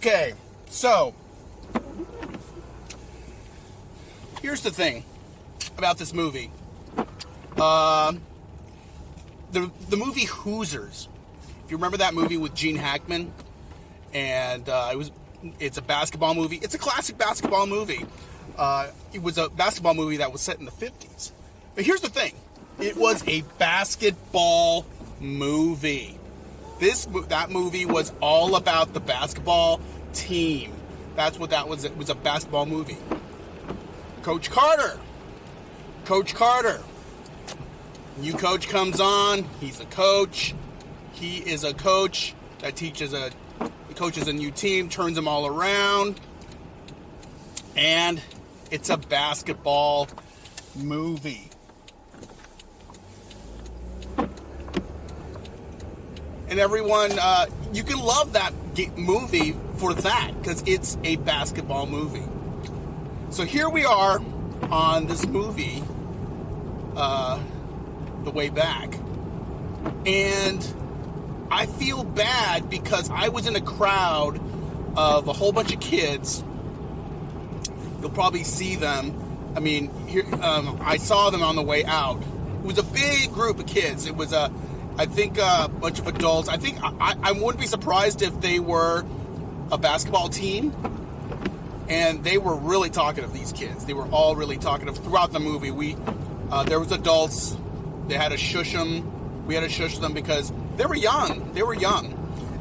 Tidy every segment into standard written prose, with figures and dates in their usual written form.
Okay, so here's the thing about this movie. The movie Hoosiers. If you remember that movie with Gene Hackman, and it's a basketball movie. It's a classic basketball movie. It was a basketball movie that was set in the 50s. But here's the thing. It was a basketball movie. That movie was all about the basketball team. That's what that was. It was a basketball movie. Coach Carter. New coach comes on. He's a coach. He is a coach that coaches a new team, turns them all around. And it's a basketball movie. And everyone, you can love that movie for that, because it's a basketball movie. So here we are on this movie, The Way Back. And I feel bad because I was in a crowd of a whole bunch of kids. You'll probably see them. I mean, here, I saw them on the way out. It was a big group of kids. It was I think a bunch of adults. I think I wouldn't be surprised if they were a basketball team. And they were really talkative, these kids. They were all really talkative throughout the movie. There was adults. They had to shush them. We had to shush them because they were young.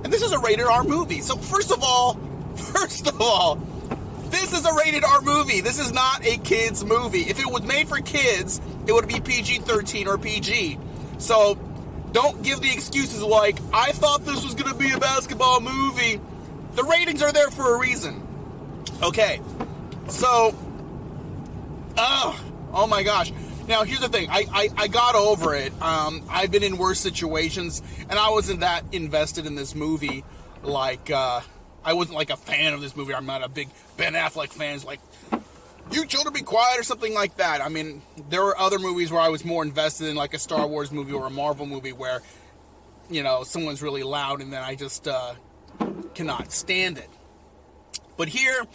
And this is a rated R movie. So first of all, this is a rated R movie. This is not a kids movie. If it was made for kids, it would be PG-13 or PG. So don't give the excuses like, I thought this was going to be a basketball movie. The ratings are there for a reason. Okay. So, oh my gosh. Now, here's the thing. I got over it. I've been in worse situations, and I wasn't that invested in this movie. Like, I wasn't like a fan of this movie. I'm not a big Ben Affleck fan. It's like, you children be quiet or something like that. I mean, there were other movies where I was more invested in, like a Star Wars movie or a Marvel movie where, someone's really loud and then I just cannot stand it. But here,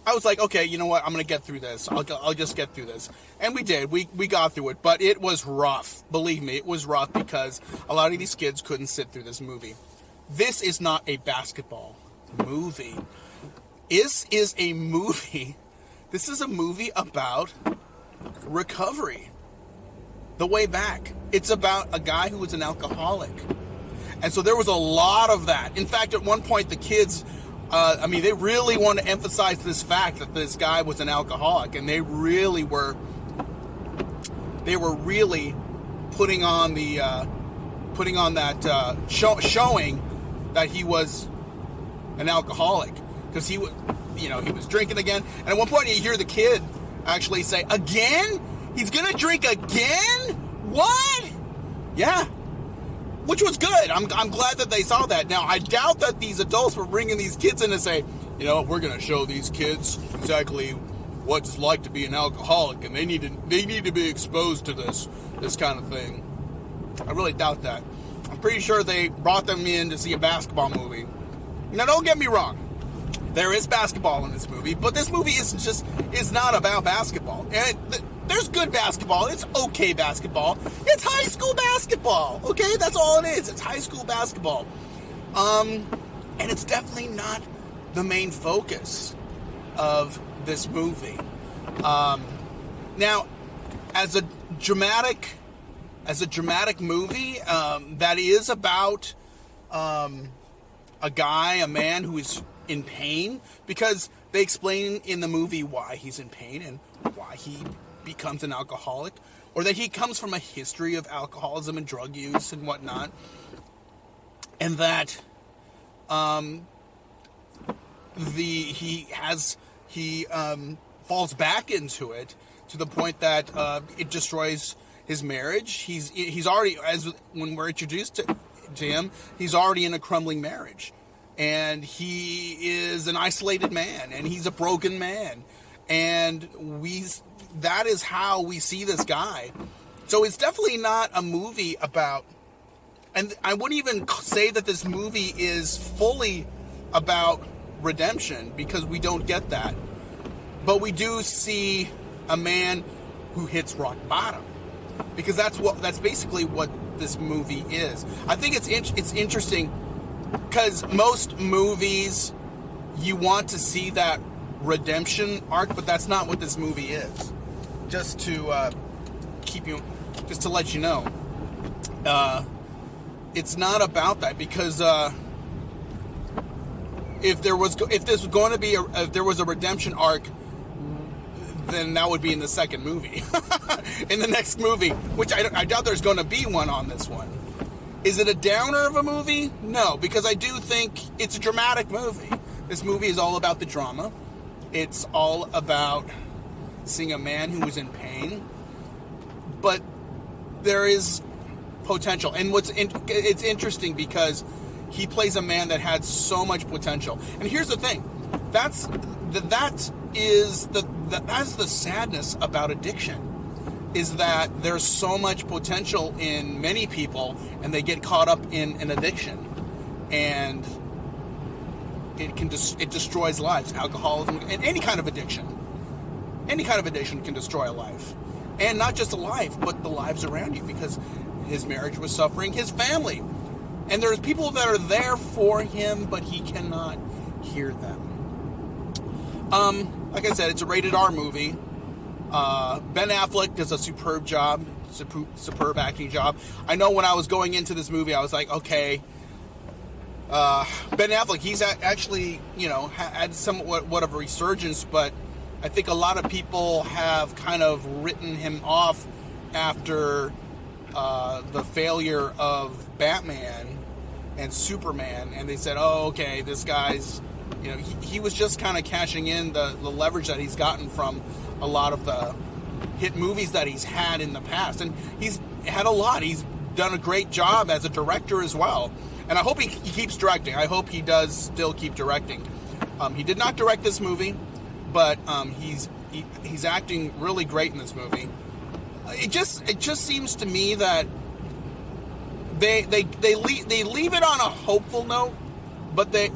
I was like, okay, you know what? I'm going to get through this. I'll just get through this. And we did. We got through it. But it was rough. Believe me, it was rough because a lot of these kids couldn't sit through this movie. This is not a basketball movie. This is a movie about recovery. The Way Back. It's about a guy who was an alcoholic. And so there was a lot of that. In fact, at one point, the kids... they really want to emphasize this fact that this guy was an alcoholic, and they really were putting on that showing that he was an alcoholic, because he was drinking again. And at one point, you hear the kid actually say, "Again? He's gonna drink again? What?" Yeah. Which was good. I'm glad that they saw that. Now, I doubt that these adults were bringing these kids in to say, we're going to show these kids exactly what it's like to be an alcoholic, and they need to be exposed to this kind of thing. I really doubt that. I'm pretty sure they brought them in to see a basketball movie. Now, don't get me wrong. There is basketball in this movie, but this movie is not about basketball. And there's good basketball. It's okay basketball. It's high school basketball. Okay, that's all it is. It's high school basketball. And it's definitely not the main focus of this movie. Now, as a dramatic movie, that is about a man who is in pain, because they explain in the movie why he's in pain and why he becomes an alcoholic, or that he comes from a history of alcoholism and drug use and whatnot, and that he falls back into it to the point that it destroys his marriage. He's already, when we're introduced to him, he's already in a crumbling marriage, and he is an isolated man, and he's a broken man, and that is how we see this guy. So it's definitely not a movie about, and I wouldn't even say that this movie is fully about redemption, because we don't get that. But we do see a man who hits rock bottom, because that's basically what this movie is. I think it's interesting because most movies, you want to see that redemption arc, but that's not what this movie is. Just to let you know, it's not about that, because if there was a redemption arc, then that would be in the second movie. In the next movie, which I doubt there's going to be one on this one. Is it a downer of a movie? No, because I do think it's a dramatic movie. This movie is all about the drama. It's all about seeing a man who is in pain. But there is potential. And it's interesting because he plays a man that had so much potential. And here's the thing. That's the sadness about addiction. Is that there's so much potential in many people, and they get caught up in an addiction, and it destroys lives. Alcoholism and any kind of addiction can destroy a life, and not just a life, but the lives around you, because his marriage was suffering, his family, and there's people that are there for him, but he cannot hear them. Like I said, it's a rated R movie. Ben Affleck does a superb job, superb acting job. I know when I was going into this movie, I was like, okay, Ben Affleck, he's actually, had somewhat of a resurgence, but I think a lot of people have kind of written him off after the failure of Batman and Superman, and they said, oh, okay, this guy's, he was just kind of cashing in the leverage that he's gotten from a lot of the hit movies that he's had in the past. And he's had a lot. He's done a great job as a director as well. And I hope he keeps directing. I hope he does still keep directing. He did not direct this movie, but he's acting really great in this movie. It just seems to me that they leave it on a hopeful note, but they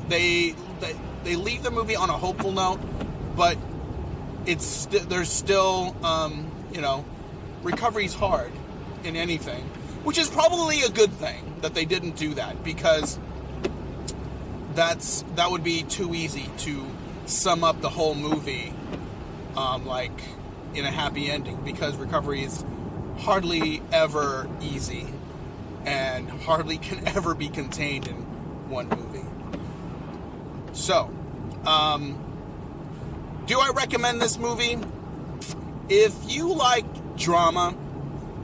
leave the movie on a hopeful note, but there's still recovery's hard in anything, which is probably a good thing that they didn't do that, because that would be too easy to sum up the whole movie like in a happy ending, because recovery is hardly ever easy and hardly can ever be contained in one movie. So, do I recommend this movie? If you like drama,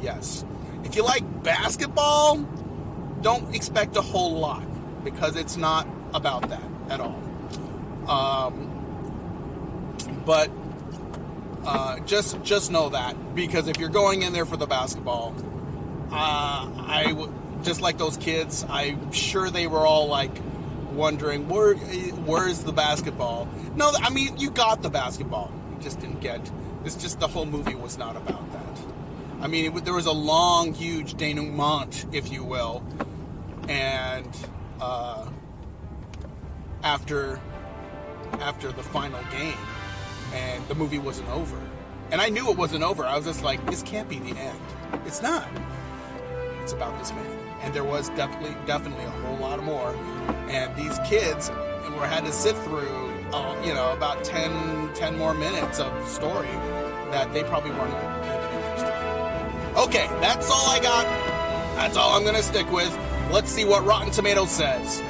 yes. If you like basketball, don't expect a whole lot, because it's not about that at all. But just know that, because if you're going in there for the basketball, just like those kids, I'm sure they were all like wondering, where's the basketball? No, I mean, you got the basketball. You just didn't get. The whole movie was not about that. I mean, there was a long, huge denouement, if you will, and after the final game, and the movie wasn't over, and I knew it wasn't over. I was just like, this can't be the end. It's not. It's about this man, and there was definitely a whole lot more. And these kids had to sit through, about 10 more minutes of story that they probably weren't even interested in. Okay, that's all I got. That's all I'm going to stick with. Let's see what Rotten Tomatoes says.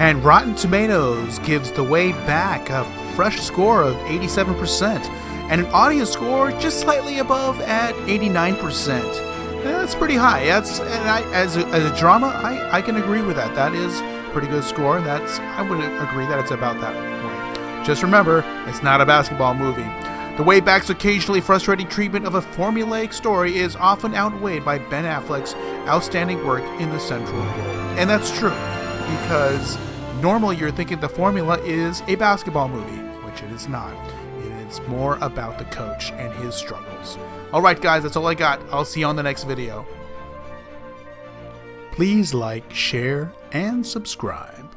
And Rotten Tomatoes gives The Way Back a fresh score of 87% and an audience score just slightly above at 89%. That's pretty high. As a drama, I can agree with that. That is a pretty good score. I would agree that it's about that way. Just remember, it's not a basketball movie. The Way Back's occasionally frustrating treatment of a formulaic story is often outweighed by Ben Affleck's outstanding work in the central role. And that's true, because normally you're thinking the formula is a basketball movie, which it is not. It's more about the coach and his struggles. Alright guys, that's all I got. I'll see you on the next video. Please like, share, and subscribe.